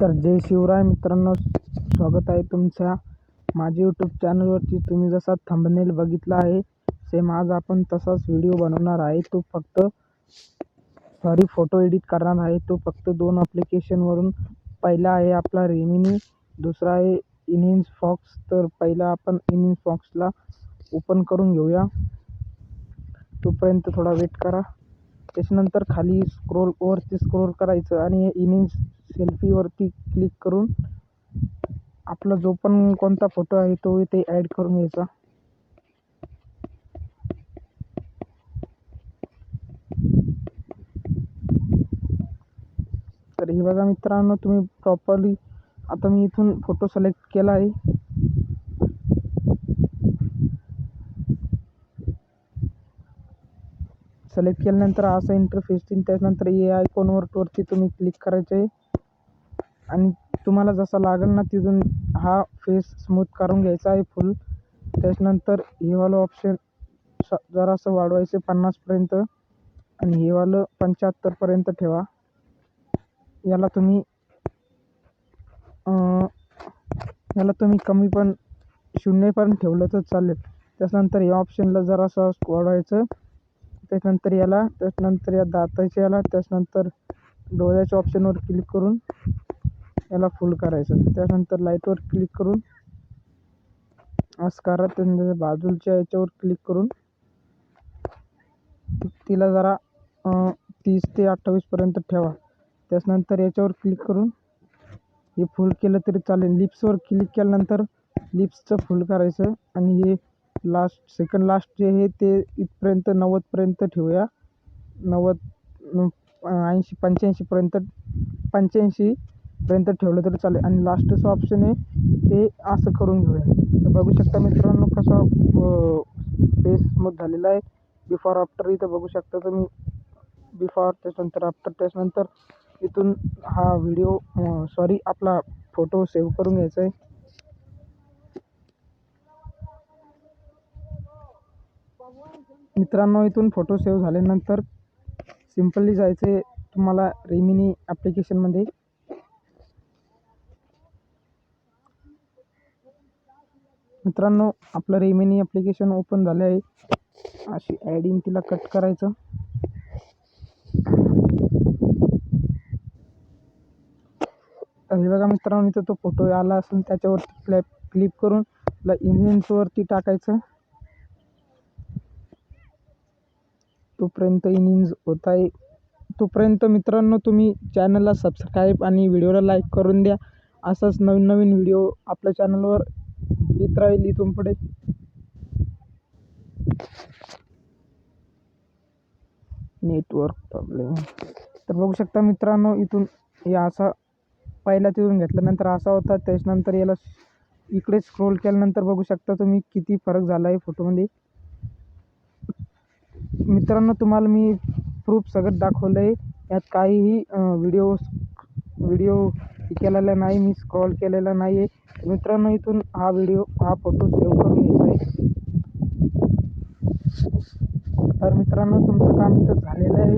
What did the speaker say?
तर जय शिवराय मित्रांनो, स्वागत आहे तुमच्या माझ्या यूट्यूब चॅनलवरती. तुम्ही जसा थंबनेल बघितला आहे सेम आज आपण तसाच व्हिडिओ बनवणार आहे. फोटो एडिट करणार आहे. तो फक्त दोन ॲप्लिकेशनवरून. पहिला आहे आपला रेमिनी, दुसरा आहे इनफॉक्स. तर पहिला आपण इनफॉक्सला ओपन करून घेऊया. तोपर्यंत थोडा वेट करा. त्याच्यानंतर खाली वरती स्क्रोल करायचं आणि इमेज सेल्फीवरती क्लिक करून आपला जो पण कोणता फोटो आहे तो इथे ॲड करून घ्यायचा. तर हे बघा मित्रांनो, तुम्ही प्रॉपरली आता मी इथून फोटो सिलेक्ट केला आहे. सिलेक्ट केल्यानंतर असा इंटरफेस येईल. त्याच्यानंतर ए आयकॉनवरती तुम्ही क्लिक करायचं आहे आणि तुम्हाला जसा लागेल ना तिथून हा फेस स्मूथ करून घ्यायचा आहे फुल. त्याच्यानंतर हे वालं ऑप्शन जरासं वाढवायचं 50पर्यंत आणि हे वालं 75पर्यंत ठेवा. याला तुम्ही कमी पण 0 पण ठेवलं तर चालेल. त्याच्यानंतर या ऑप्शनला जरासं वाढवायचं. त्याच्यानंतर या दाताच्या याला, त्याच्यानंतर डोळ्याच्या ऑप्शनवर क्लिक करून याला फुल करायचं. त्यानंतर लाईटवर क्लिक करून असं करा. त्यानंतर बाजूच्या याच्यावर क्लिक करून तिला जरा 30 ते 28पर्यंत ठेवा. त्याच्यानंतर याच्यावर क्लिक करून हे फुल केलं तरी चालेल. लिप्सवर क्लिक केल्यानंतर लिप्सचं फुल करायचं आणि हे सेकंड लास्ट जे आहे ते इथपर्यंत 90पर्यंत ठेवूया. 90 80 85पर्यंत ठेवलं तरी चालेल. आणि लास्टचं ऑप्शन आहे ते असं करून घेऊया. तर बघू शकता मित्रांनो कसा फेस स्मूथ झालेला आहे. बिफोर आफ्टर इथं बघू शकता तुम्ही. बिफोर, त्याच्यानंतर आफ्टर. त्याच्यानंतर इथून हा आपला फोटो सेव्ह करून घ्यायचा आहे. मित्रांनो, इथून फोटो सेव्ह झाल्यानंतर सिम्पली जायचं आहे तुम्हाला रेमिनी ॲप्लिकेशनमध्ये. मित्रांनो, आपलं रेमिनी ॲप्लिकेशन ओपन झालं आहे. अशी ॲडिंग तिला कट करायचं. तर हे बघा मित्रांनो, इथं तो फोटो आला असेल त्याच्यावरती क्लिक करून त्याला इमेजवरती टाकायचं. तोपर्यंत इमेज होत आहे. तोपर्यंत मित्रांनो तुम्ही चॅनलला सबस्क्राईब आणि व्हिडिओला लाईक करून द्या. असाच नवीन नवीन व्हिडिओ आपल्या चॅनलवर येत राहील इथून पुढे. Network problem. तर बघू शकता मित्रांनो, इथून हे असा पहिला तिथून घेतल्यानंतर असा होता. त्याच्यानंतर याला इकडे स्क्रोल केल्यानंतर बघू शकता तुम्ही किती फरक झाला आहे फोटोमध्ये. मित्रांनो, तुम्हाला मी प्रूफ सगळं दाखवलं आहे. यात काहीही व्हिडिओ केलेला नाही, मी स्क्रॉल केलेला नाही आहे. मित्रांनो, इथून हा फोटो सेव्ह करून घ्यायचा आहे. तर मित्रांनो, तुमचं काम इथं झालेलं आहे.